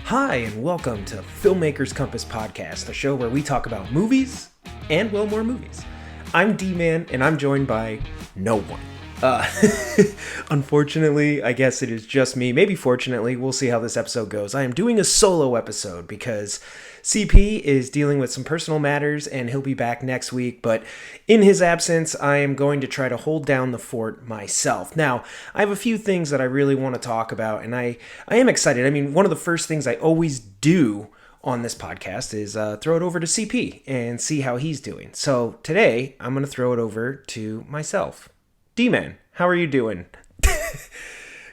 Hi, and welcome to Filmmakers Compass Podcast, a show where we talk about movies and, well, more movies. I'm Dman, and I'm joined by no one. Unfortunately, I guess it is just me. Maybe fortunately, we'll see how this episode goes. I am doing a solo episode because CP is dealing with some personal matters and he'll be back next week. But in his absence, I am going to try to hold down the fort myself. Now, I have a few things that I really want to talk about, and I am excited. I mean, one of the first things I always do on this podcast is throw it over to CP and see how he's doing. So today, I'm going to throw it over to myself. Dman, how are you doing?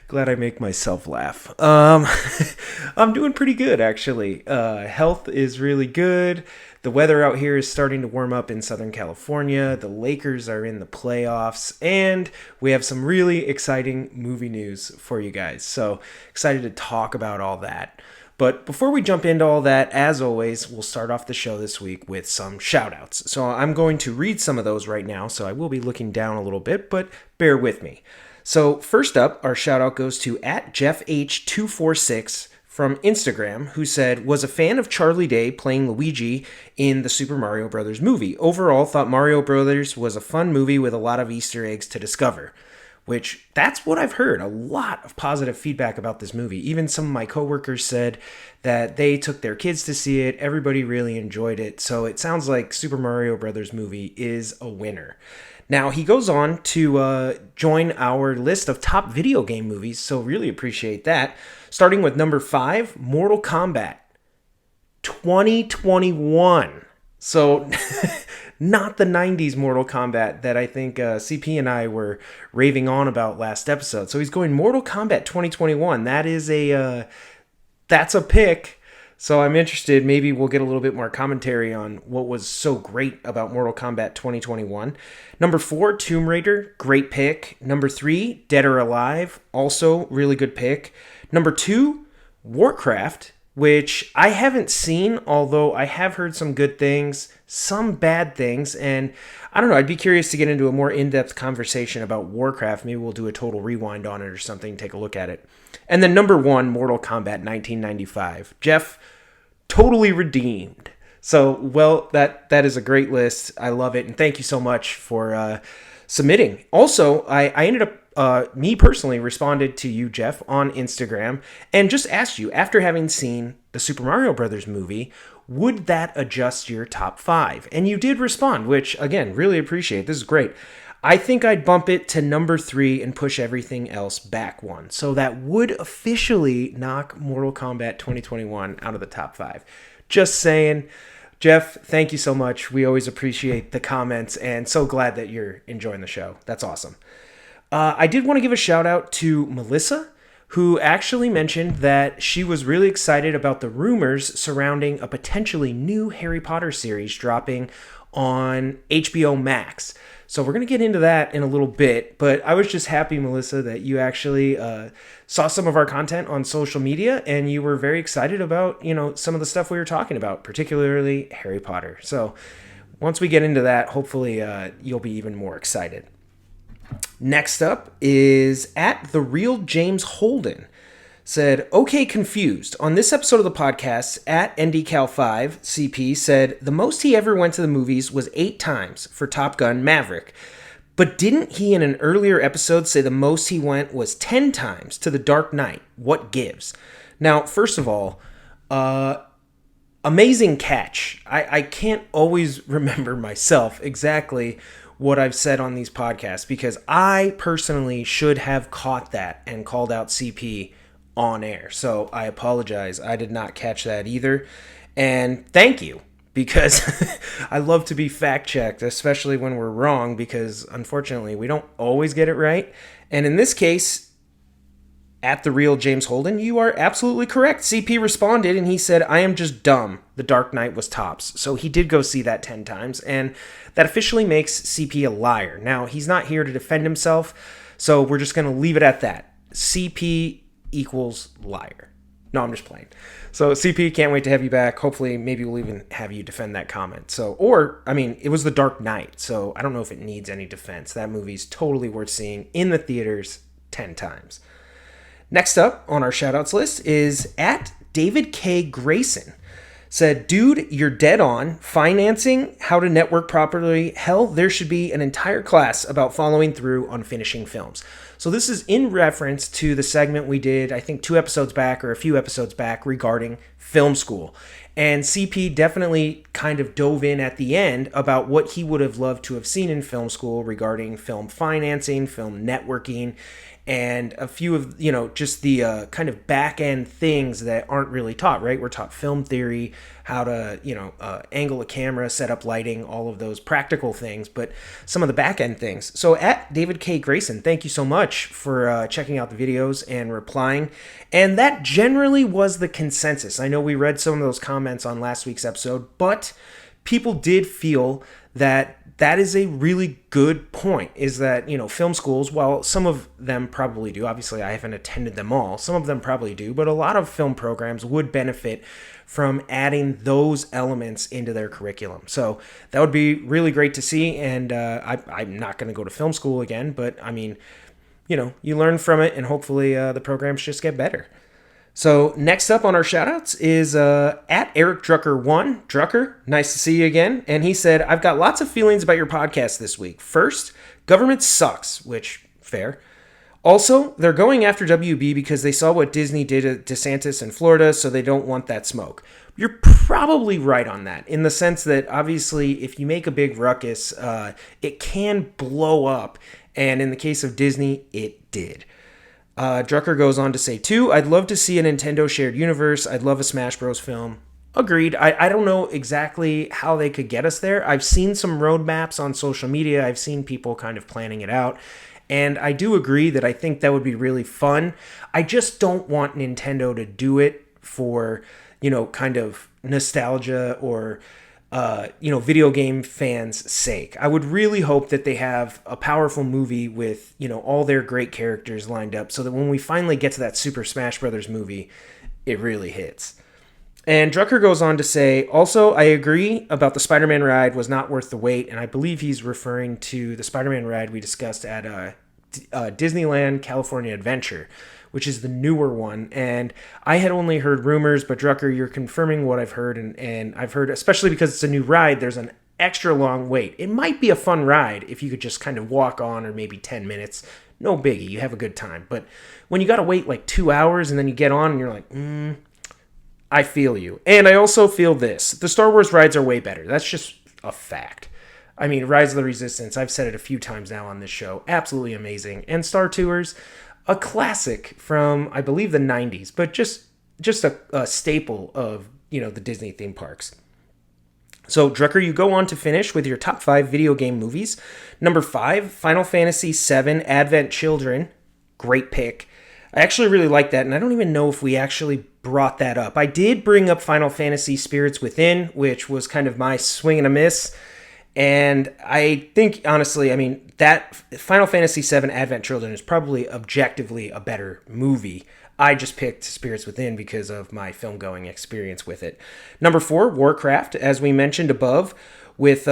Glad I make myself laugh. I'm doing pretty good, actually. Health is really good. The weather out here is starting to warm up in Southern California. The Lakers are in the playoffs. And we have some really exciting movie news for you guys. So excited to talk about all that. But before we jump into all that, as always, we'll start off the show this week with some shout-outs. So I'm going to read some of those right now, so I will be looking down a little bit, but bear with me. So first up, our shout-out goes to @JeffH246 from Instagram, who said, was a fan of Charlie Day playing Luigi in the Super Mario Bros. Movie. Overall, thought Mario Bros. Was a fun movie with a lot of Easter eggs to discover. Which, that's what I've heard. A lot of positive feedback about this movie. Even some of my coworkers said that they took their kids to see it. Everybody really enjoyed it. So it sounds like Super Mario Bros. Movie is a winner. Now, he goes on to join our list of top video game movies, so really appreciate that. Starting with number 5, Mortal Kombat 2021. So... not the 90s Mortal Kombat that I think CP and I were raving on about last episode. So he's going Mortal Kombat 2021. That's a pick. So I'm interested. Maybe we'll get a little bit more commentary on what was so great about Mortal Kombat 2021. Number 4, Tomb Raider. Great pick. Number 3, Dead or Alive. Also really good pick. Number 2, Warcraft, which I haven't seen, although I have heard some good things, some bad things, and I don't know, I'd be curious to get into a more in-depth conversation about Warcraft. Maybe we'll do a total rewind on it or something, take a look at it. And then number 1, Mortal Kombat 1995. Jeff, totally redeemed. So, well, that is a great list. I love it, and thank you so much for submitting. Also, I ended up, me personally responded to you, Jeff, on Instagram and just asked you, after having seen the Super Mario Bros. Movie, would that adjust your top 5? And you did respond, which, again, really appreciate. This is great. I think I'd bump it to number 3 and push everything else back 1. So that would officially knock Mortal Kombat 2021 out of the top 5. Just saying. Jeff, thank you so much. We always appreciate the comments and so glad that you're enjoying the show. That's awesome. I did want to give a shout out to Melissa, who actually mentioned that she was really excited about the rumors surrounding a potentially new Harry Potter series dropping on HBO Max. So we're going to get into that in a little bit, but I was just happy, Melissa, that you actually saw some of our content on social media and you were very excited about, some of the stuff we were talking about, particularly Harry Potter. So once we get into that, hopefully you'll be even more excited. Next up is @TheRealJamesHolden. Said, okay, confused. On this episode of the podcast, @NDCal5, CP said the most he ever went to the movies was 8 times for Top Gun Maverick. But didn't he in an earlier episode say the most he went was 10 times to The Dark Knight? What gives? Now, first of all, amazing catch. I can't always remember myself exactly what I've said on these podcasts because I personally should have caught that and called out CP on air. So I apologize. I did not catch that either. And thank you, because I love to be fact-checked, especially when we're wrong, because unfortunately we don't always get it right. And in this case, @TheRealJamesHolden, you are absolutely correct. CP responded and he said, I am just dumb. The Dark Knight was tops. So he did go see that 10 times, and that officially makes CP a liar. Now, he's not here to defend himself, so we're just going to leave it at that. CP equals liar. No, I'm just playing. So CP, can't wait to have you back. Hopefully, maybe we'll even have you defend that comment. It was The Dark Knight, so I don't know if it needs any defense. That movie's totally worth seeing in the theaters 10 times. Next up on our shoutouts list is David K. Grayson said, dude, you're dead on. Financing, how to network properly. Hell, there should be an entire class about following through on finishing films. So this is in reference to the segment we did, I think 2 episodes back or a few episodes back regarding film school. And CP definitely kind of dove in at the end about what he would have loved to have seen in film school regarding film financing, film networking, and a few of, just the kind of back end things that aren't really taught, right? We're taught film theory, how to, angle a camera, set up lighting, all of those practical things, but some of the back end things. So at David K. Grayson, thank you so much for checking out the videos and replying. And that generally was the consensus. I know we read some of those comments on last week's episode, but people did feel that is a really good point, is that, film schools, while some of them probably do, obviously I haven't attended them all, some of them probably do, but a lot of film programs would benefit from adding those elements into their curriculum. So that would be really great to see, and I'm not going to go to film school again, but I mean, you learn from it, and hopefully the programs just get better. So next up on our shoutouts is at Eric Drucker1. Drucker, nice to see you again. And he said, I've got lots of feelings about your podcast this week. First, government sucks, which, fair. Also, they're going after WB because they saw what Disney did to DeSantis in Florida, so they don't want that smoke. You're probably right on that, in the sense that obviously if you make a big ruckus, it can blow up. And in the case of Disney, it did. Drucker goes on to say, too, I'd love to see a Nintendo shared universe. I'd love a Smash Bros. Film. Agreed. I don't know exactly how they could get us there. I've seen some roadmaps on social media. I've seen people kind of planning it out. And I do agree that I think that would be really fun. I just don't want Nintendo to do it for, kind of nostalgia or video game fans' sake. I would really hope that they have a powerful movie with, all their great characters lined up so that when we finally get to that Super Smash Brothers movie, it really hits. And Drucker goes on to say, also, I agree about the Spider-Man ride was not worth the wait, and I believe he's referring to the Spider-Man ride we discussed at Disneyland California Adventure, which is the newer one. And I had only heard rumors, but Drucker, you're confirming what I've heard, and I've heard, especially because it's a new ride, there's an extra long wait. It might be a fun ride if you could just kind of walk on, or maybe 10 minutes. No biggie, you have a good time. But when you got to wait like 2 hours and then you get on and you're like, I feel you. And I also feel this. The Star Wars rides are way better. That's just a fact. I mean, Rise of the Resistance, I've said it a few times now on this show, absolutely amazing. And Star Tours, a classic from, I believe, the 90s, but just a staple of, the Disney theme parks. So, Drucker, you go on to finish with your top 5 video game movies. Number 5, Final Fantasy VII Advent Children. Great pick. I actually really like that, and I don't even know if we actually brought that up. I did bring up Final Fantasy Spirits Within, which was kind of my swing and a miss. And I think, honestly, that Final Fantasy VII Advent Children is probably objectively a better movie. I just picked Spirits Within because of my film-going experience with it. Number 4, Warcraft, as we mentioned above, with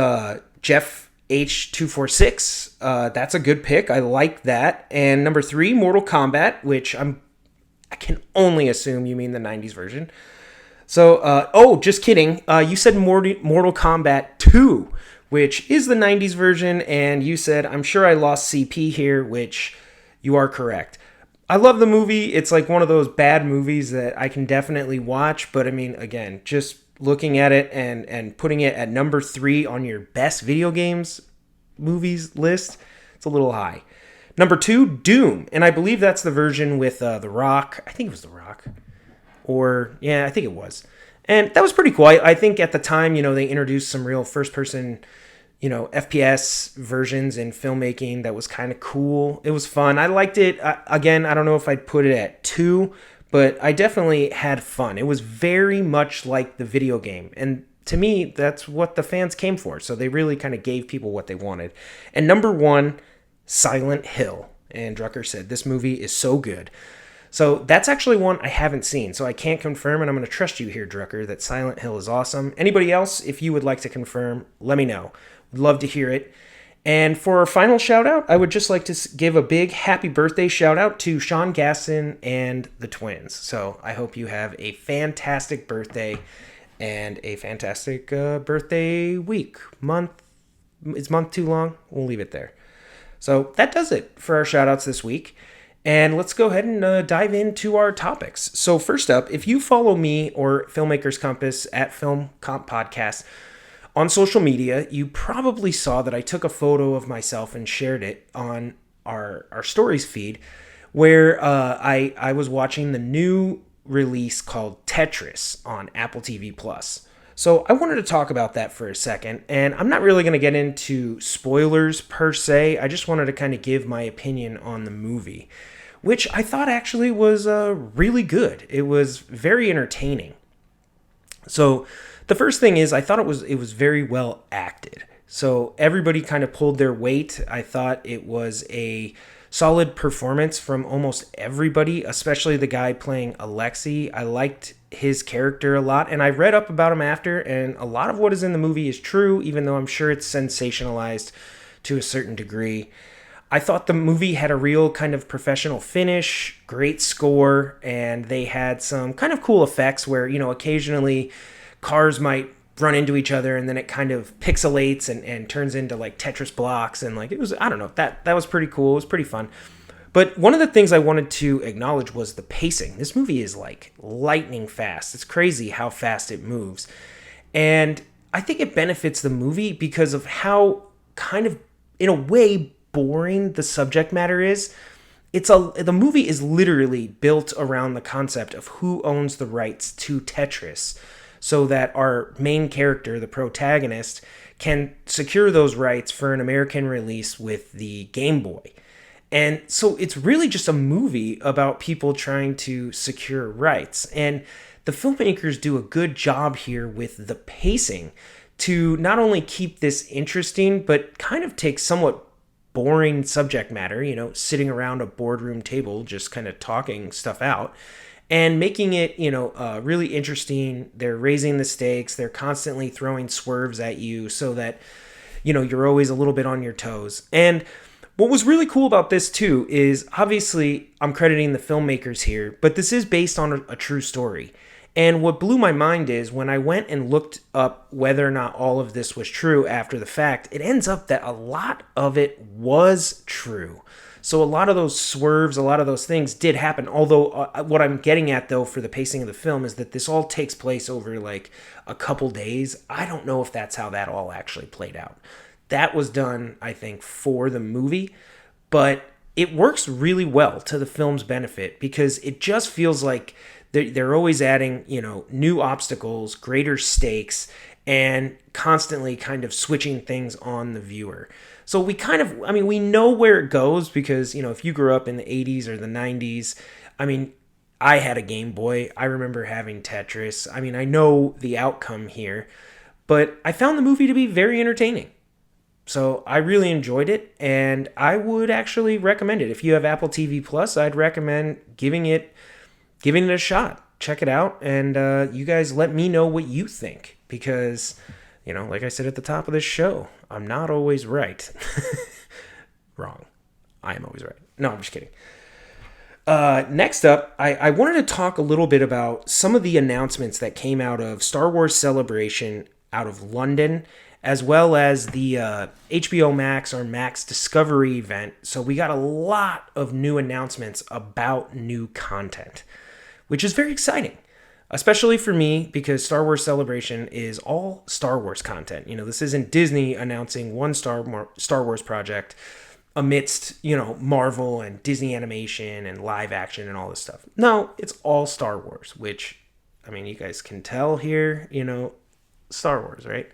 Jeff H246. That's a good pick. I like that. And number 3, Mortal Kombat, which I can only assume you mean the 90s version. So, just kidding. You said Mortal Kombat 2, which is the 90s version, and you said, I'm sure I lost CP here, which you are correct. I love the movie. It's like one of those bad movies that I can definitely watch, but again, just looking at it and putting it at number 3 on your best video games movies list, it's a little high. Number 2, Doom, and I believe that's the version with The Rock. I think it was The Rock. I think it was. And that was pretty cool. I think at the time, they introduced some real first-person, FPS versions in filmmaking that was kind of cool. It was fun. I liked it. Again, I don't know if I'd put it at 2, but I definitely had fun. It was very much like the video game. And to me, that's what the fans came for. So they really kind of gave people what they wanted. And number 1, Silent Hill. And Drucker said, this movie is so good. So that's actually one I haven't seen, so I can't confirm, and I'm going to trust you here, Drucker, that Silent Hill is awesome. Anybody else, if you would like to confirm, let me know. Would love to hear it. And for our final shout out, I would just like to give a big happy birthday shout out to Sean Gasson and the twins. So I hope you have a fantastic birthday and a fantastic birthday week. Month. Is month too long? We'll leave it there. So that does it for our shout outs this week. And let's go ahead and dive into our topics. So first up, if you follow me or Filmmakers Compass at Film Comp Podcast on social media, you probably saw that I took a photo of myself and shared it on our stories feed, where I was watching the new release called Tetris on Apple TV Plus. So I wanted to talk about that for a second, and I'm not really going to get into spoilers per se. I just wanted to kind of give my opinion on the movie, which I thought actually was really good. It was very entertaining. So the first thing is I thought it was very well acted. So everybody kind of pulled their weight. I thought it was a solid performance from almost everybody, especially the guy playing Alexei. I liked his character a lot, and I read up about him after, and a lot of what is in the movie is true, even though I'm sure it's sensationalized to a certain degree. I thought the movie had a real kind of professional finish, great score, and they had some kind of cool effects where, occasionally cars might run into each other and then it kind of pixelates and turns into like Tetris blocks, and like it was, I don't know, that was pretty cool. It was pretty fun. But one of the things I wanted to acknowledge was the pacing. This movie is like lightning fast. It's crazy how fast it moves. And I think it benefits the movie because of how kind of, in a way, boring the subject matter is. The movie is literally built around the concept of who owns the rights to Tetris, so that our main character, the protagonist, can secure those rights for an American release with the Game Boy. And so it's really just a movie about people trying to secure rights. And the filmmakers do a good job here with the pacing to not only keep this interesting, but kind of take somewhat boring subject matter, sitting around a boardroom table, just kind of talking stuff out, and making it, really interesting. They're raising the stakes. They're constantly throwing swerves at you so that, you're always a little bit on your toes. And what was really cool about this, too, is obviously I'm crediting the filmmakers here, but this is based on a true story. And what blew my mind is when I went and looked up whether or not all of this was true after the fact, it ends up that a lot of it was true. So a lot of those swerves, a lot of those things did happen. Although what I'm getting at, though, for the pacing of the film is that this all takes place over like a couple days. I don't know if that's how that all actually played out. That was done, I think, for the movie, but it works really well to the film's benefit because it just feels like they're always adding, new obstacles, greater stakes, and constantly kind of switching things on the viewer. So we know where it goes because, if you grew up in the 80s or the 90s, I had a Game Boy. I remember having Tetris. I know the outcome here, but I found the movie to be very entertaining. So I really enjoyed it, and I would actually recommend it. If you have Apple TV Plus, I'd recommend giving it a shot. Check it out, and you guys let me know what you think, because, like I said at the top of this show, I'm not always right. Wrong. I am always right. No, I'm just kidding. Next up, I wanted to talk a little bit about some of the announcements that came out of Star Wars Celebration out of London, as well as the HBO Max or Max Discovery event. So we got a lot of new announcements about new content, which is very exciting, especially for me because Star Wars Celebration is all Star Wars content. This isn't Disney announcing one Star Wars project amidst, Marvel and Disney animation and live action and all this stuff. No, it's all Star Wars, which, you guys can tell here, Star Wars, right?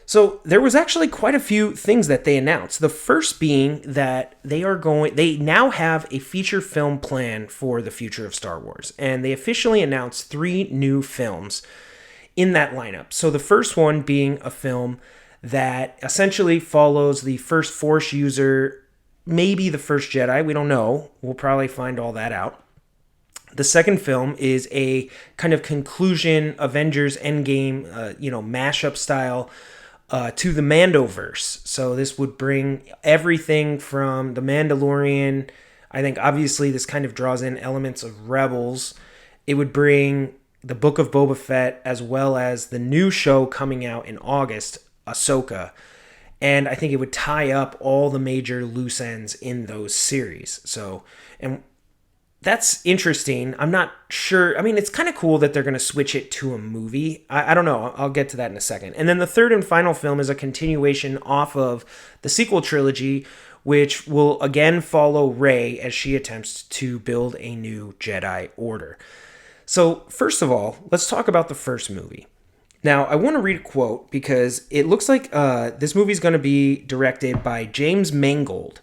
So there was actually quite a few things that they announced. The first being that they now have a feature film plan for the future of Star Wars. And they officially announced 3 new films in that lineup. So the first one being a film that essentially follows the first Force user, maybe the first Jedi. We don't know. We'll probably find all that out. The second film is a kind of conclusion Avengers Endgame, mashup style to the Mandoverse. So this would bring everything from the Mandalorian. I think obviously this kind of draws in elements of Rebels. It would bring the Book of Boba Fett, as well as the new show coming out in August, Ahsoka. And I think it would tie up all the major loose ends in those series. So, and that's interesting. I'm not sure. I mean, it's kind of cool that they're going to switch it to a movie. I don't know. I'll get to that in a second. And then the third and final film is a continuation off of the sequel trilogy, which will again follow Rey as she attempts to build a new Jedi Order. So, first of all, let's talk about the first movie. Now, I want to read a quote because it looks like this movie is going to be directed by James Mangold.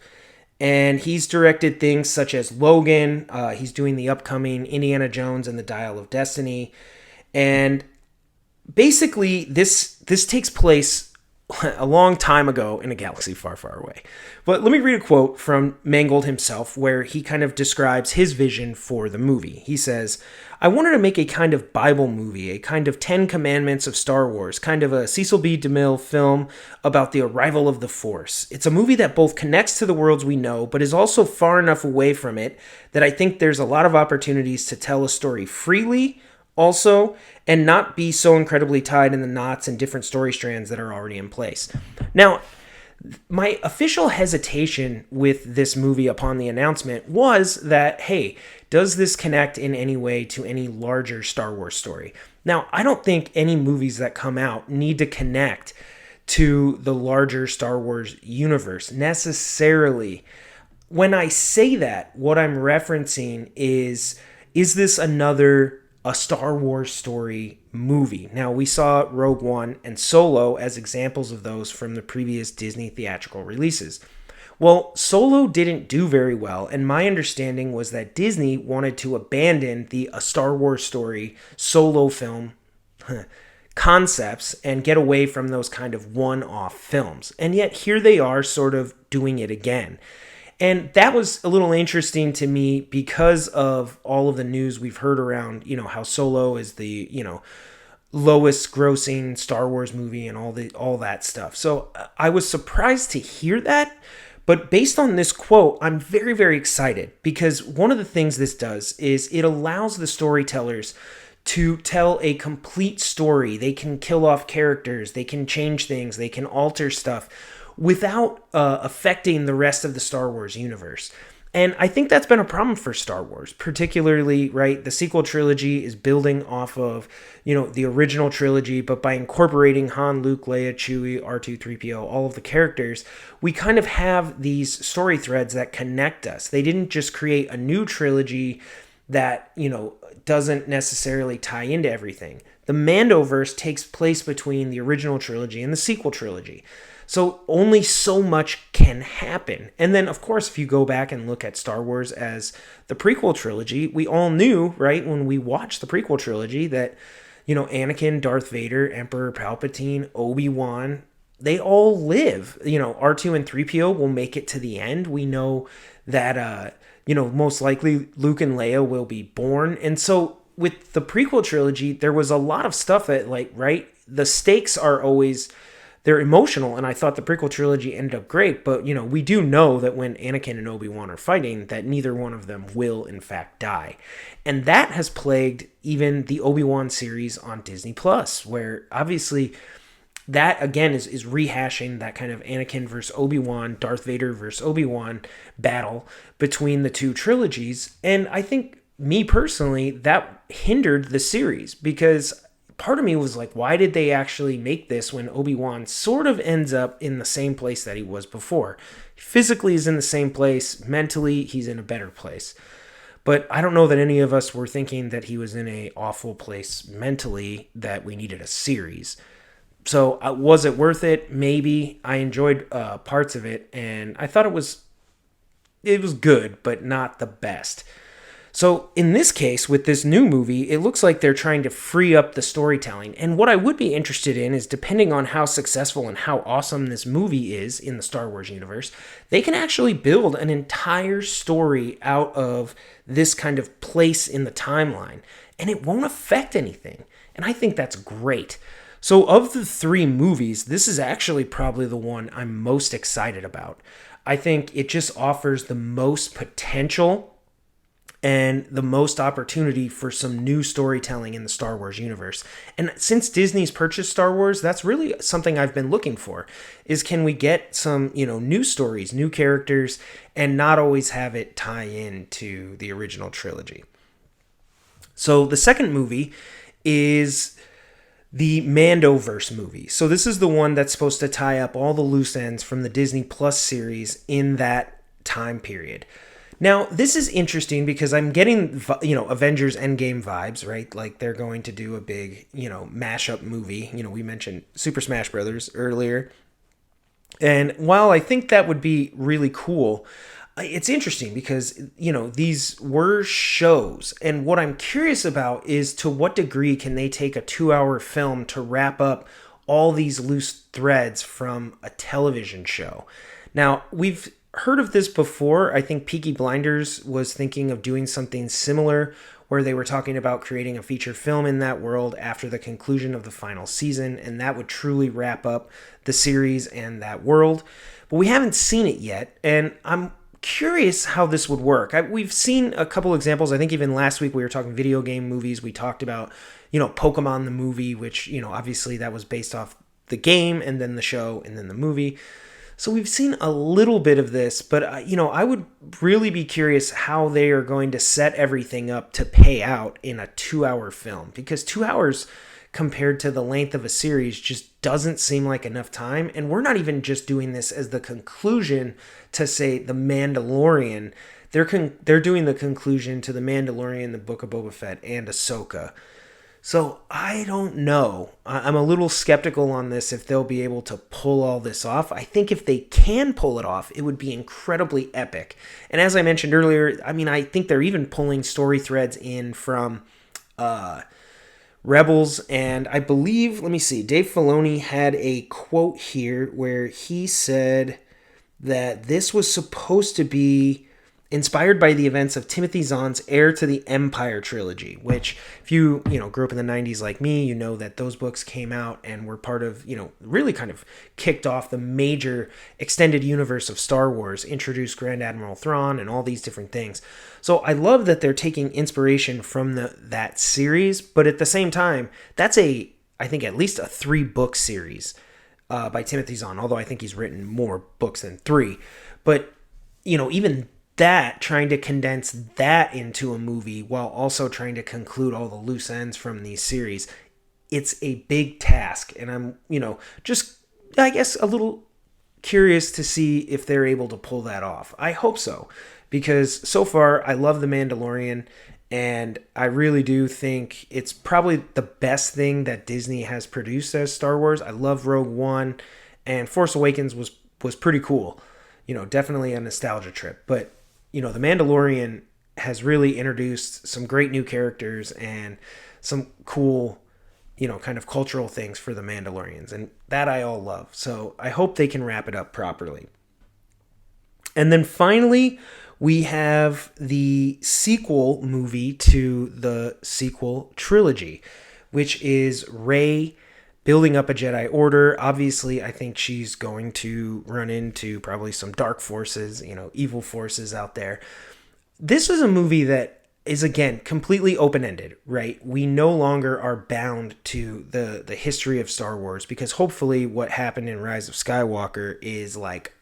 And he's directed things such as Logan. He's doing the upcoming Indiana Jones and the Dial of Destiny. And basically, this takes place a long time ago in a galaxy far, far away. But let me read a quote from Mangold himself where he kind of describes his vision for the movie. He says, "I wanted to make a kind of Bible movie, a kind of 10 Commandments of Star Wars, kind of a Cecil B. DeMille film about the arrival of the Force. It's a movie that both connects to the worlds we know, but is also far enough away from it that I think there's a lot of opportunities to tell a story freely, also, and not be so incredibly tied in the knots and different story strands that are already in place." Now, my official hesitation with this movie upon the announcement was that, hey, does this connect in any way to any larger Star Wars story? Now, I don't think any movies that come out need to connect to the larger Star Wars universe necessarily. When I say that, what I'm referencing is this a Star Wars story movie? Now, we saw Rogue One and Solo as examples of those from the previous Disney theatrical releases. Well, Solo didn't do very well, and my understanding was that Disney wanted to abandon the A Star Wars Story solo film concepts and get away from those kind of one-off films. And yet here they are sort of doing it again. And that was a little interesting to me because of all of the news we've heard around, how Solo is the, lowest grossing Star Wars movie and all that stuff. So I was surprised to hear that. But based on this quote, I'm very, very excited because one of the things this does is it allows the storytellers to tell a complete story. They can kill off characters, they can change things, they can alter stuff without affecting the rest of the Star Wars universe. And I think that's been a problem for Star Wars, particularly, right? The sequel trilogy is building off of, the original trilogy, but by incorporating Han, Luke, Leia, Chewie, R2, 3PO, all of the characters, we kind of have these story threads that connect us. They didn't just create a new trilogy that, doesn't necessarily tie into everything. The Mandoverse takes place between the original trilogy and the sequel trilogy. So only so much can happen. And then, of course, if you go back and look at Star Wars as the prequel trilogy, we all knew, right, when we watched the prequel trilogy that, Anakin, Darth Vader, Emperor Palpatine, Obi-Wan, they all live. R2 and 3PO will make it to the end. We know that, most likely Luke and Leia will be born. And so with the prequel trilogy, there was a lot of stuff that, the stakes are always... they're emotional, and I thought the prequel trilogy ended up great, but, we do know that when Anakin and Obi-Wan are fighting, that neither one of them will, in fact, die. And that has plagued even the Obi-Wan series on Disney+, where, obviously, that, again, is rehashing that kind of Anakin versus Obi-Wan, Darth Vader versus Obi-Wan battle between the two trilogies, and I think, me personally, that hindered the series, because... part of me was like, why did they actually make this when Obi-Wan sort of ends up in the same place that he was before? Physically, he's in the same place. Mentally, he's in a better place. But I don't know that any of us were thinking that he was in an awful place mentally, that we needed a series. So was it worth it? Maybe. I enjoyed parts of it, and I thought it was good, but not the best. So in this case, with this new movie, it looks like they're trying to free up the storytelling. And what I would be interested in is, depending on how successful and how awesome this movie is in the Star Wars universe, they can actually build an entire story out of this kind of place in the timeline. And it won't affect anything. And I think that's great. So, of the three movies, this is actually probably the one I'm most excited about. I think it just offers the most potential and the most opportunity for some new storytelling in the Star Wars universe. And since Disney's purchased Star Wars, that's really something I've been looking for is can we get some, new stories, new characters and not always have it tie in to the original trilogy. So the second movie is the Mandoverse movie. So this is the one that's supposed to tie up all the loose ends from the Disney Plus series in that time period. Now, this is interesting because I'm getting, Avengers Endgame vibes, right? Like they're going to do a big, mashup movie. We mentioned Super Smash Brothers earlier. And while I think that would be really cool, it's interesting because, these were shows. And what I'm curious about is to what degree can they take a 2-hour film to wrap up all these loose threads from a television show? Now, we've heard of this before. I think Peaky Blinders was thinking of doing something similar where they were talking about creating a feature film in that world after the conclusion of the final season, and that would truly wrap up the series and that world. But we haven't seen it yet, and I'm curious how this would work. We've seen a couple examples. I think even last week we were talking video game movies. We talked about, Pokemon the movie, which, obviously that was based off the game and then the show and then the movie. So we've seen a little bit of this, but, I would really be curious how they are going to set everything up to pay out in a 2-hour film, because 2 hours compared to the length of a series just doesn't seem like enough time. And we're not even just doing this as the conclusion to, say, The Mandalorian. They're doing the conclusion to The Mandalorian, The Book of Boba Fett, and Ahsoka. So I don't know. I'm a little skeptical on this if they'll be able to pull all this off. I think if they can pull it off, it would be incredibly epic. And as I mentioned earlier, I think they're even pulling story threads in from Rebels. And I believe, let me see, Dave Filoni had a quote here where he said that this was supposed to be inspired by the events of Timothy Zahn's Heir to the Empire trilogy, which if you, grew up in the 90s like me, you know that those books came out and were part of, really kind of kicked off the major extended universe of Star Wars, introduced Grand Admiral Thrawn and all these different things. So I love that they're taking inspiration from that series, but at the same time, that's I think at least a 3-book series by Timothy Zahn, although I think he's written more books than 3. But, even that, trying to condense that into a movie while also trying to conclude all the loose ends from these series, it's a big task. And I'm, just, I guess, a little curious to see if they're able to pull that off. I hope so, because so far I love The Mandalorian, and I really do think it's probably the best thing that Disney has produced as Star Wars. I love Rogue One, and Force Awakens was pretty cool. Definitely a nostalgia trip. But The Mandalorian has really introduced some great new characters and some cool, kind of cultural things for the Mandalorians. And that I all love. So I hope they can wrap it up properly. And then finally, we have the sequel movie to the sequel trilogy, which is Rey building up a Jedi Order. Obviously, I think she's going to run into probably some dark forces, evil forces out there. This is a movie that is, again, completely open-ended, right? We no longer are bound to the history of Star Wars, because hopefully what happened in Rise of Skywalker is like,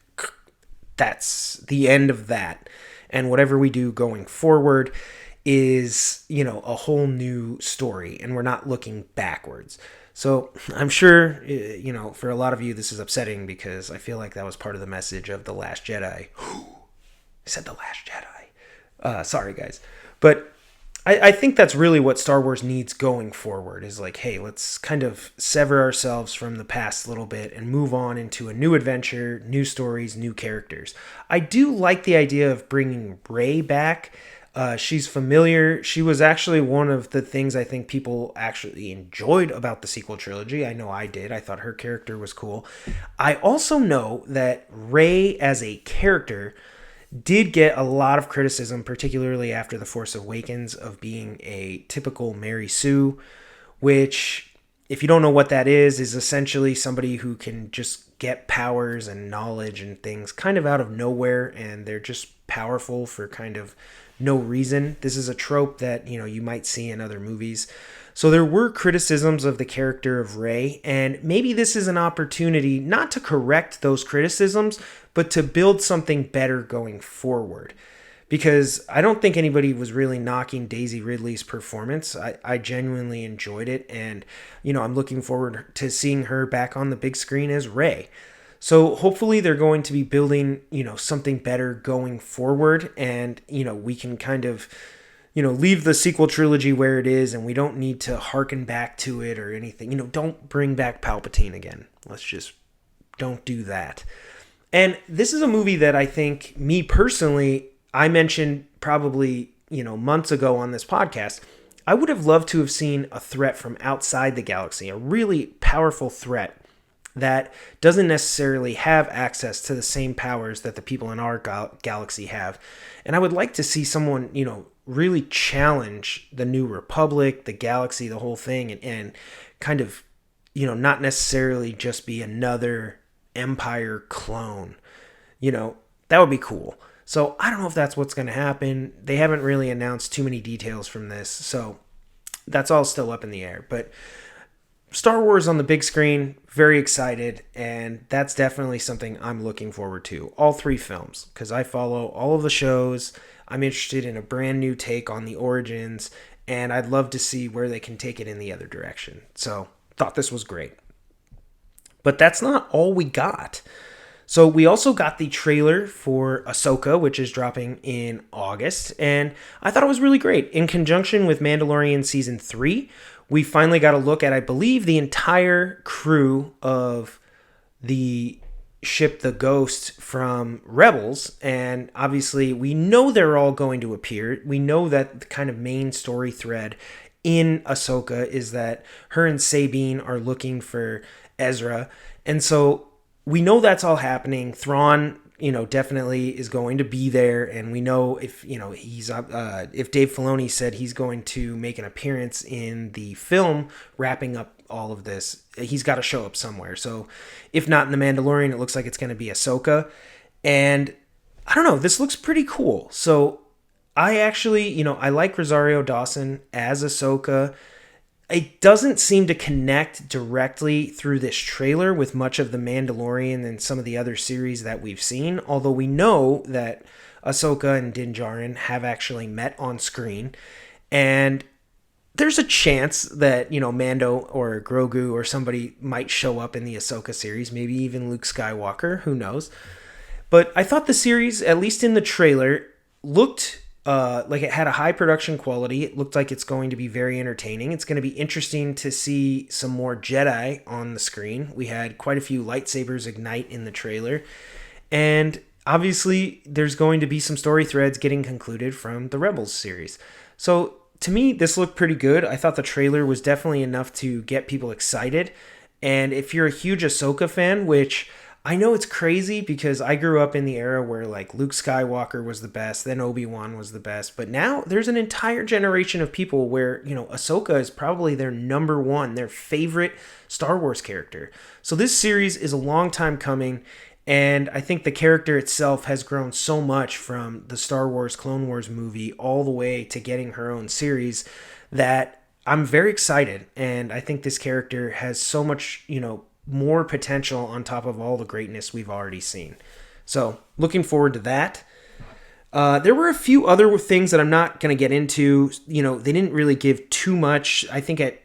that's the end of that. And whatever we do going forward is, a whole new story, and we're not looking backwards. So I'm sure, for a lot of you, this is upsetting, because I feel like that was part of the message of The Last Jedi. I said The Last Jedi. Sorry, guys. But I think that's really what Star Wars needs going forward, is like, hey, let's kind of sever ourselves from the past a little bit and move on into a new adventure, new stories, new characters. I do like the idea of bringing Rey back. She's familiar. She was actually one of the things I think people actually enjoyed about the sequel trilogy. I know I did. I thought her character was cool. I also know that Rey as a character did get a lot of criticism, particularly after The Force Awakens, of being a typical Mary Sue, which, if you don't know what that is essentially somebody who can just get powers and knowledge and things kind of out of nowhere, and they're just powerful for kind of no reason. This is a trope that, you might see in other movies. So there were criticisms of the character of Rey, and maybe this is an opportunity not to correct those criticisms, but to build something better going forward. Because I don't think anybody was really knocking Daisy Ridley's performance. I genuinely enjoyed it, and I'm looking forward to seeing her back on the big screen as Rey. So hopefully they're going to be building, something better going forward, and we can kind of leave the sequel trilogy where it is, and we don't need to harken back to it or anything. Don't bring back Palpatine again. Let's just don't do that. And this is a movie that I think, me personally, I mentioned probably, months ago on this podcast. I would have loved to have seen a threat from outside the galaxy, a really powerful threat that doesn't necessarily have access to the same powers that the people in our galaxy have. And I would like to see someone, really challenge the New Republic, the galaxy, the whole thing, and kind of, not necessarily just be another Empire clone. That would be cool. So I don't know if that's what's going to happen. They haven't really announced too many details from this, so that's all still up in the air. But Star Wars on the big screen, very excited, and that's definitely something I'm looking forward to. All 3 films, because I follow all of the shows. I'm interested in a brand new take on the origins, and I'd love to see where they can take it in the other direction. So thought this was great. But that's not all we got. So we also got the trailer for Ahsoka, which is dropping in August, and I thought it was really great. In conjunction with Mandalorian Season 3, we finally got a look at, I believe, the entire crew of the ship the Ghost from Rebels, and obviously we know they're all going to appear. We know that the kind of main story thread in Ahsoka is that her and Sabine are looking for Ezra, and so we know that's all happening. Thrawn, definitely is going to be there, and we know if if Dave Filoni said he's going to make an appearance in the film wrapping up all of this, he's got to show up somewhere. So if not in The Mandalorian, it looks like it's going to be Ahsoka, and I don't know, this looks pretty cool. So I actually, I like Rosario Dawson as Ahsoka. It doesn't seem to connect directly through this trailer with much of The Mandalorian and some of the other series that we've seen, although we know that Ahsoka and Din Djarin have actually met on screen, and there's a chance that, Mando or Grogu or somebody might show up in the Ahsoka series, maybe even Luke Skywalker, who knows. But I thought the series, at least in the trailer, looked like it had a high production quality. It looked like it's going to be very entertaining. It's going to be interesting to see some more Jedi on the screen. We had quite a few lightsabers ignite in the trailer. And obviously, there's going to be some story threads getting concluded from the Rebels series. So to me, this looked pretty good. I thought the trailer was definitely enough to get people excited. And if you're a huge Ahsoka fan, which I know it's crazy because I grew up in the era where like Luke Skywalker was the best, then Obi-Wan was the best. But now there's an entire generation of people where, Ahsoka is probably their number one, their favorite Star Wars character. So this series is a long time coming. And I think the character itself has grown so much from the Star Wars Clone Wars movie all the way to getting her own series that I'm very excited. And I think this character has so much, more potential on top of all the greatness we've already seen. So looking forward to that. There were a few other things that I'm not going to get into. They didn't really give too much. I think at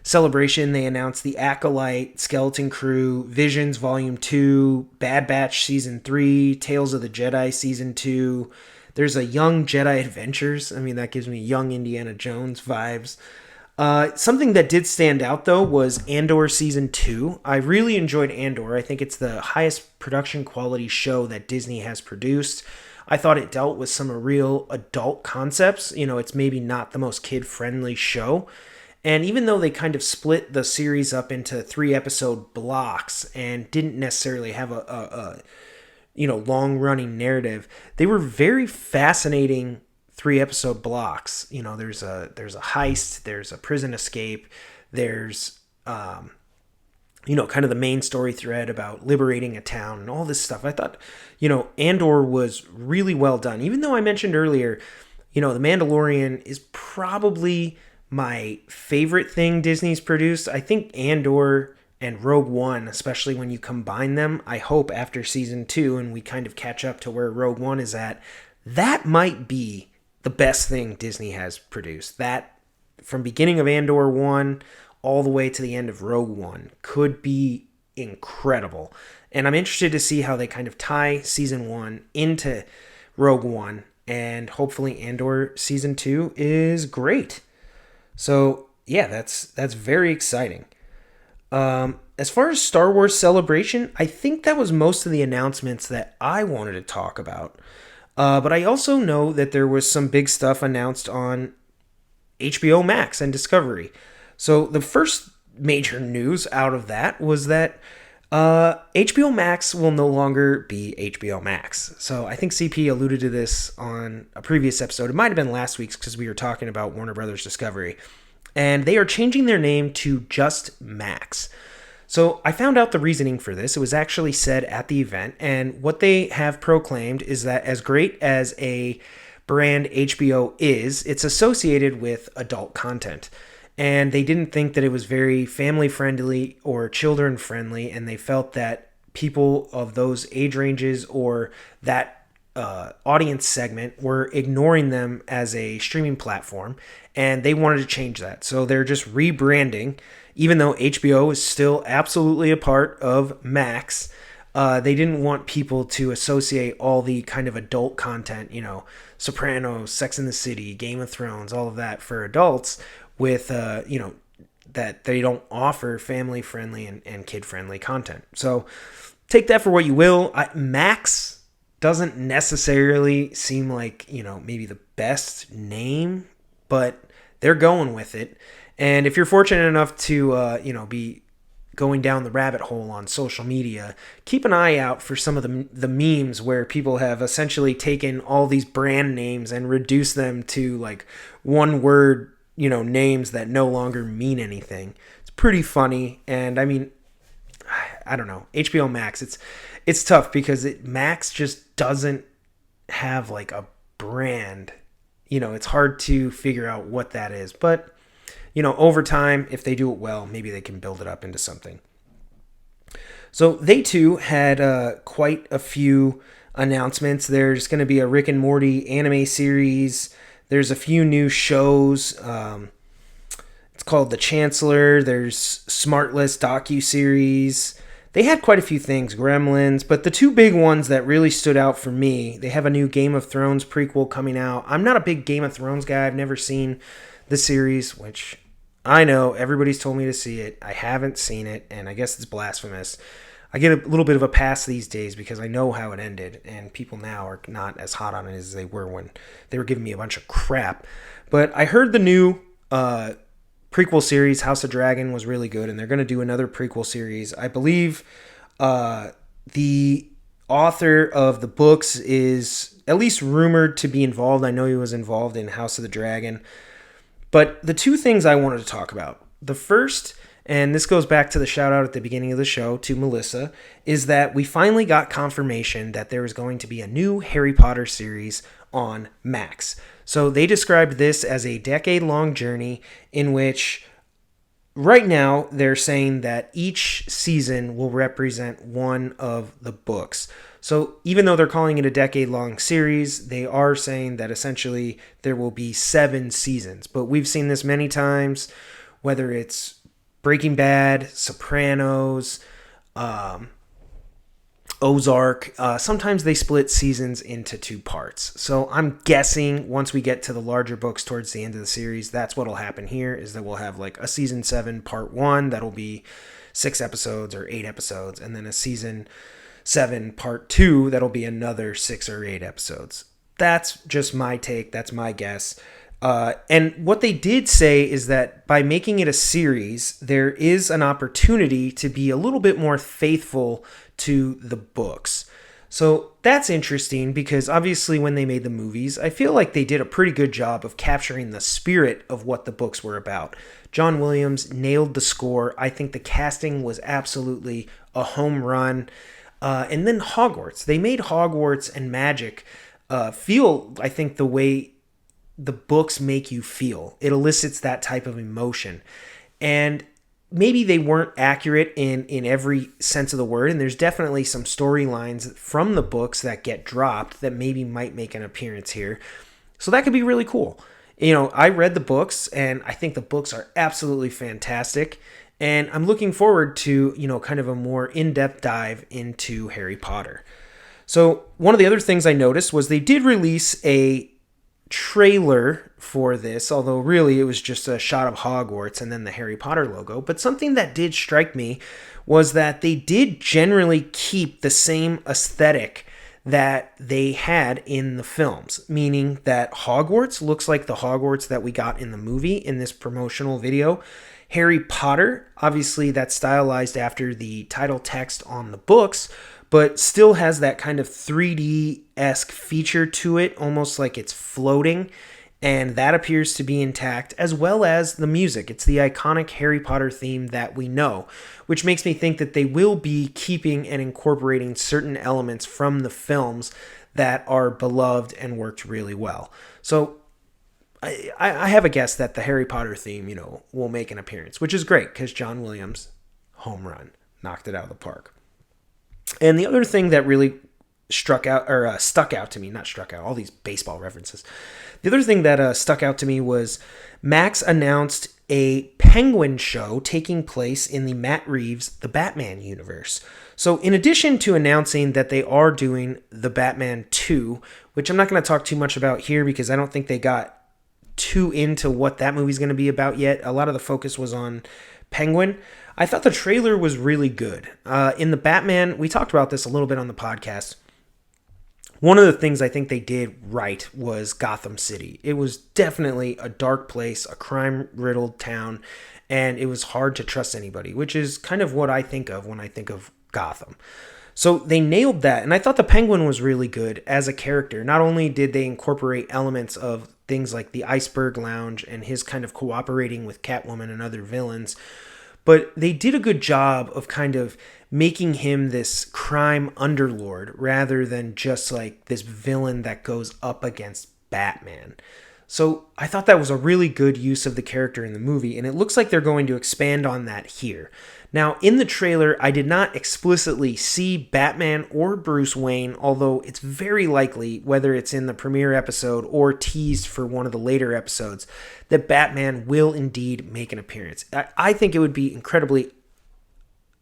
Celebration, they announced The Acolyte, Skeleton Crew, Visions Volume 2, Bad Batch Season 3, Tales of the Jedi Season 2. There's a Young Jedi Adventures. That gives me young Indiana Jones vibes. Something that did stand out, though, was Andor Season 2. I really enjoyed Andor. I think it's the highest production quality show that Disney has produced. I thought it dealt with some real adult concepts. It's maybe not the most kid-friendly show. And even though they kind of split the series up into 3-episode blocks and didn't necessarily have a long-running narrative, they were very fascinating 3-episode blocks. There's a heist, there's a prison escape, there's kind of the main story thread about liberating a town and all this stuff. I thought, Andor was really well done. Even though I mentioned earlier, The Mandalorian is probably my favorite thing Disney's produced. I think Andor and Rogue One, especially when you combine them, I hope after season 2 and we kind of catch up to where Rogue One is at, that might be the best thing Disney has produced. That, from beginning of Andor 1 all the way to the end of Rogue One, could be incredible. And I'm interested to see how they kind of tie season 1 into Rogue One, and hopefully Andor season 2 is great. So yeah, that's very exciting. As far as Star Wars Celebration, I think that was most of the announcements that I wanted to talk about. But I also know that there was some big stuff announced on HBO Max and Discovery. So the first major news out of that was that HBO Max will no longer be HBO Max. So I think CP alluded to this on a previous episode. It might have been last week's because we were talking about Warner Brothers Discovery. And they are changing their name to just Max. So I found out the reasoning for this. It was actually said at the event. And what they have proclaimed is that as great as a brand HBO is, it's associated with adult content. And they didn't think that it was very family friendly or children friendly, and they felt that people of those age ranges or that audience segment were ignoring them as a streaming platform, and they wanted to change that. So they're just rebranding, even though HBO is still absolutely a part of Max. They didn't want people to associate all the kind of adult content, Sopranos, Sex and the City, Game of Thrones, all of that for adults, with that they don't offer family friendly and kid friendly content. So take that for what you will. Max doesn't necessarily seem like maybe the best name, but they're going with it. And if you're fortunate enough to be going down the rabbit hole on social media, keep an eye out for some of the memes where people have essentially taken all these brand names and reduced them to like one word names that no longer mean anything. It's pretty funny. And I mean, I don't know, HBO Max, it's tough because Max just doesn't have like a brand. It's hard to figure out what that is. But, over time, if they do it well, maybe they can build it up into something. So they too had quite a few announcements. There's going to be a Rick and Morty anime series. There's a few new shows. It's called The Chancellor. There's Smartless docuseries. They had quite a few things, Gremlins, but the two big ones that really stood out for me, they have a new Game of Thrones prequel coming out. I'm not a big Game of Thrones guy. I've never seen the series, which I know everybody's told me to see it. I haven't seen it, and I guess it's blasphemous. I get a little bit of a pass these days because I know how it ended, and people now are not as hot on it as they were when they were giving me a bunch of crap. But I heard the new prequel series, House of Dragon, was really good, and they're going to do another prequel series. I believe the author of the books is at least rumored to be involved. I know he was involved in House of the Dragon. But the two things I wanted to talk about, the first, and this goes back to the shout out at the beginning of the show to Melissa, is that we finally got confirmation that there is going to be a new Harry Potter series on Max. So they described this as a decade-long journey in which right now they're saying that each season will represent one of the books. So even though they're calling it a decade-long series, they are saying that essentially there will be 7 seasons. But we've seen this many times, whether it's Breaking Bad, Sopranos, Ozark. Sometimes they split seasons into 2 parts. So I'm guessing once we get to the larger books towards the end of the series, that's what'll happen here, is that we'll have like a season 7 part 1 that'll be 6 episodes or 8 episodes, and then a season 7 part 2 that'll be another 6 or 8 episodes. That's just my take. That's my guess. And what they did say is that by making it a series, there is an opportunity to be a little bit more faithful to the books. So that's interesting because obviously when they made the movies, I feel like they did a pretty good job of capturing the spirit of what the books were about. John Williams nailed the score. I think the casting was absolutely a home run. And then Hogwarts. They made Hogwarts and magic feel, I think, the way the books make you feel. It elicits that type of emotion. And maybe they weren't accurate in every sense of the word, and there's definitely some storylines from the books that get dropped that maybe might make an appearance here. So that could be really cool. I read the books, and I think the books are absolutely fantastic. And I'm looking forward to, kind of a more in-depth dive into Harry Potter. So one of the other things I noticed was they did release a trailer for this, although really it was just a shot of Hogwarts and then the Harry Potter logo. But something that did strike me was that they did generally keep the same aesthetic that they had in the films, meaning that Hogwarts looks like the Hogwarts that we got in the movie in this promotional video. Harry Potter, obviously that's stylized after the title text on the books, but still has that kind of 3D-esque feature to it, almost like it's floating, and that appears to be intact, as well as the music. It's the iconic Harry Potter theme that we know, which makes me think that they will be keeping and incorporating certain elements from the films that are beloved and worked really well. So I have a guess that the Harry Potter theme, will make an appearance, which is great because John Williams, home run, knocked it out of the park. And the other thing that really stuck out to me, not struck out, all these baseball references. The other thing that stuck out to me was Max announced a Penguin show taking place in the Matt Reeves The Batman universe. So in addition to announcing that they are doing The Batman 2, which I'm not going to talk too much about here because I don't think they got too into what that movie's going to be about yet. A lot of the focus was on Penguin. I thought the trailer was really good. In the Batman, we talked about this a little bit on the podcast. One of the things I think they did right was Gotham City. It was definitely a dark place, a crime-riddled town, and it was hard to trust anybody, which is kind of what I think of when I think of Gotham. So they nailed that, and I thought the Penguin was really good as a character. Not only did they incorporate elements of things like the Iceberg Lounge and his kind of cooperating with Catwoman and other villains, but they did a good job of kind of making him this crime underlord rather than just like this villain that goes up against Batman. So I thought that was a really good use of the character in the movie, and it looks like they're going to expand on that here. Now, in the trailer, I did not explicitly see Batman or Bruce Wayne, although it's very likely, whether it's in the premiere episode or teased for one of the later episodes, that Batman will indeed make an appearance. I think it would be incredibly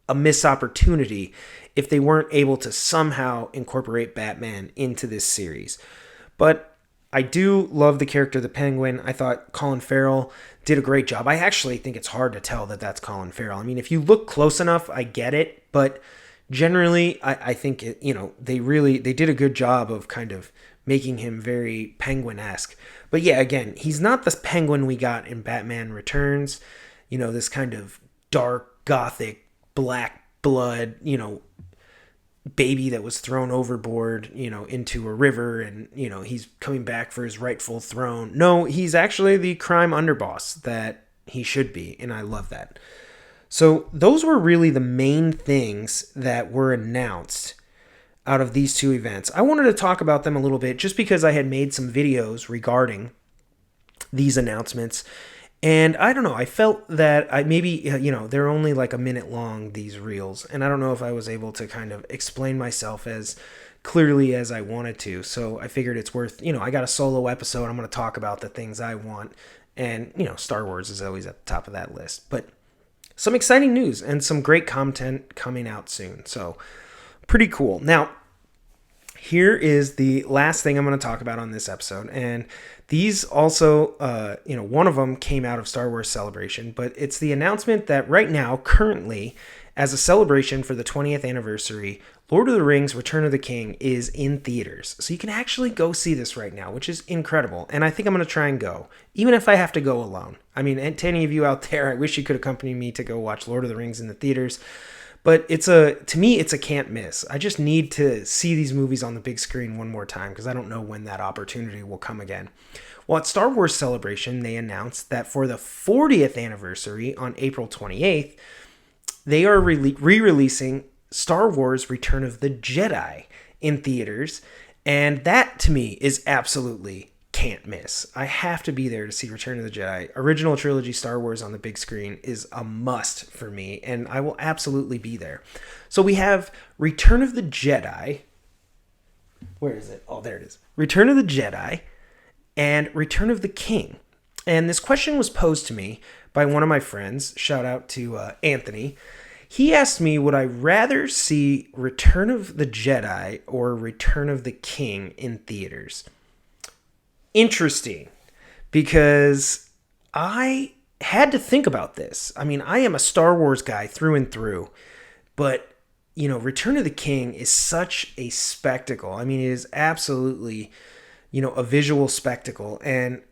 a missed opportunity if they weren't able to somehow incorporate Batman into this series. But I do love the character of the Penguin. I thought Colin Farrell did a great job. I actually think it's hard to tell that that's Colin Farrell. I mean, if you look close enough, I get it. But generally, I think they did a good job of kind of making him very Penguin-esque. But yeah, again, he's not the Penguin we got in Batman Returns. This kind of dark, gothic, black blood, baby that was thrown overboard, into a river, and, he's coming back for his rightful throne. No, he's actually the crime underboss that he should be, and I love that. So those were really the main things that were announced out of these two events. I wanted to talk about them a little bit just because I had made some videos regarding these announcements. And I don't know, I felt that they're only like a minute long, these reels. And I don't know if I was able to kind of explain myself as clearly as I wanted to. So I figured it's worth, I got a solo episode. I'm going to talk about the things I want. And, Star Wars is always at the top of that list. But some exciting news and some great content coming out soon. So pretty cool. Now, here is the last thing I'm going to talk about on this episode. And these also, one of them came out of Star Wars Celebration, but it's the announcement that right now, currently, as a celebration for the 20th anniversary, Lord of the Rings Return of the King is in theaters. So you can actually go see this right now, which is incredible. And I think I'm going to try and go, even if I have to go alone. I mean, and to any of you out there, I wish you could accompany me to go watch Lord of the Rings in the theaters. But to me, it's a can't miss. I just need to see these movies on the big screen one more time because I don't know when that opportunity will come again. Well, at Star Wars Celebration, they announced that for the 40th anniversary on April 28th, they are re-releasing Star Wars Return of the Jedi in theaters. And that, to me, is absolutely can't miss. I have to be there to see Return of the Jedi. Original trilogy Star Wars on the big screen is a must for me, and I will absolutely be there. So we have Return of the Jedi. Where is it? Oh, there it is. Return of the Jedi and Return of the King. And this question was posed to me by one of my friends. Shout out to Anthony. He asked me, would I rather see Return of the Jedi or Return of the King in theaters? Interesting, because I had to think about this. I mean, I am a Star Wars guy through and through, but, Return of the King is such a spectacle. I mean, it is absolutely, a visual spectacle, and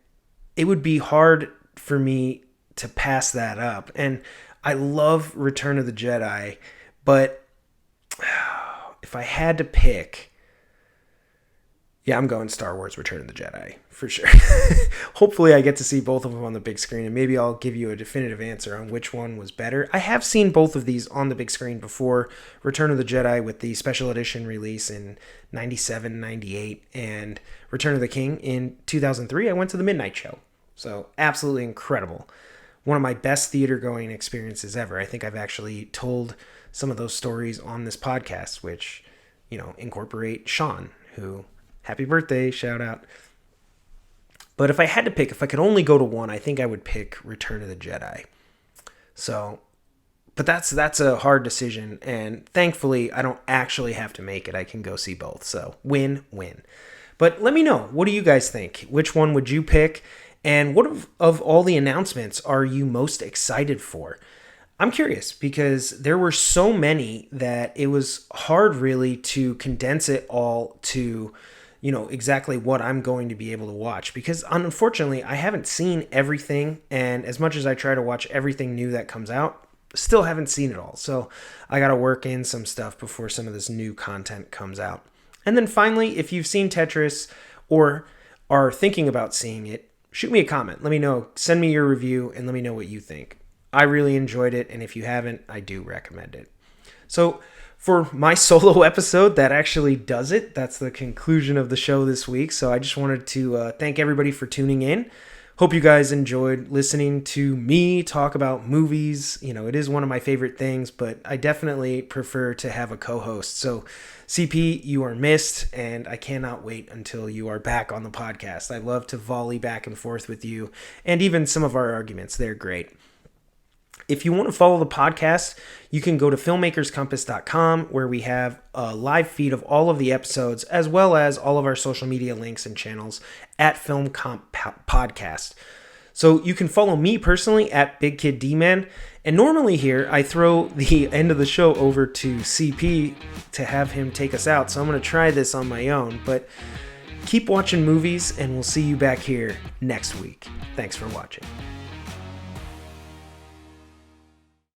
it would be hard for me to pass that up. And I love Return of the Jedi, but if I had to pick, I'm going Star Wars Return of the Jedi, for sure. Hopefully I get to see both of them on the big screen, and maybe I'll give you a definitive answer on which one was better. I have seen both of these on the big screen before. Return of the Jedi with the special edition release in 97, 98, and Return of the King in 2003. I went to the midnight show. So absolutely incredible. One of my best theater going experiences ever. I think I've actually told some of those stories on this podcast, which, incorporate Sean, who... Happy birthday, shout out. But if I had to pick, if I could only go to one, I think I would pick Return of the Jedi. So, but that's a hard decision, and thankfully I don't actually have to make it. I can go see both. So, win-win. But let me know, what do you guys think? Which one would you pick? And what of all the announcements are you most excited for? I'm curious because there were so many that it was hard really to condense it all to exactly what I'm going to be able to watch, because unfortunately I haven't seen everything, and as much as I try to watch everything new that comes out, still haven't seen it all. So I got to work in some stuff before some of this new content comes out. And then finally, if you've seen Tetris or are thinking about seeing it, shoot me a comment. Let me know. Send me your review and let me know what you think. I really enjoyed it, and if you haven't, I do recommend it. So for my solo episode, that actually does it. That's the conclusion of the show this week. So I just wanted to thank everybody for tuning in. Hope you guys enjoyed listening to me talk about movies. It is one of my favorite things, but I definitely prefer to have a co-host. So CP, you are missed, and I cannot wait until you are back on the podcast. I love to volley back and forth with you, and even some of our arguments. They're great. If you want to follow the podcast, you can go to filmmakerscompass.com, where we have a live feed of all of the episodes, as well as all of our social media links and channels at Film Comp Podcast. So you can follow me personally at Big Kid Dman. And normally here, I throw the end of the show over to CP to have him take us out. So I'm going to try this on my own. But keep watching movies, and we'll see you back here next week. Thanks for watching.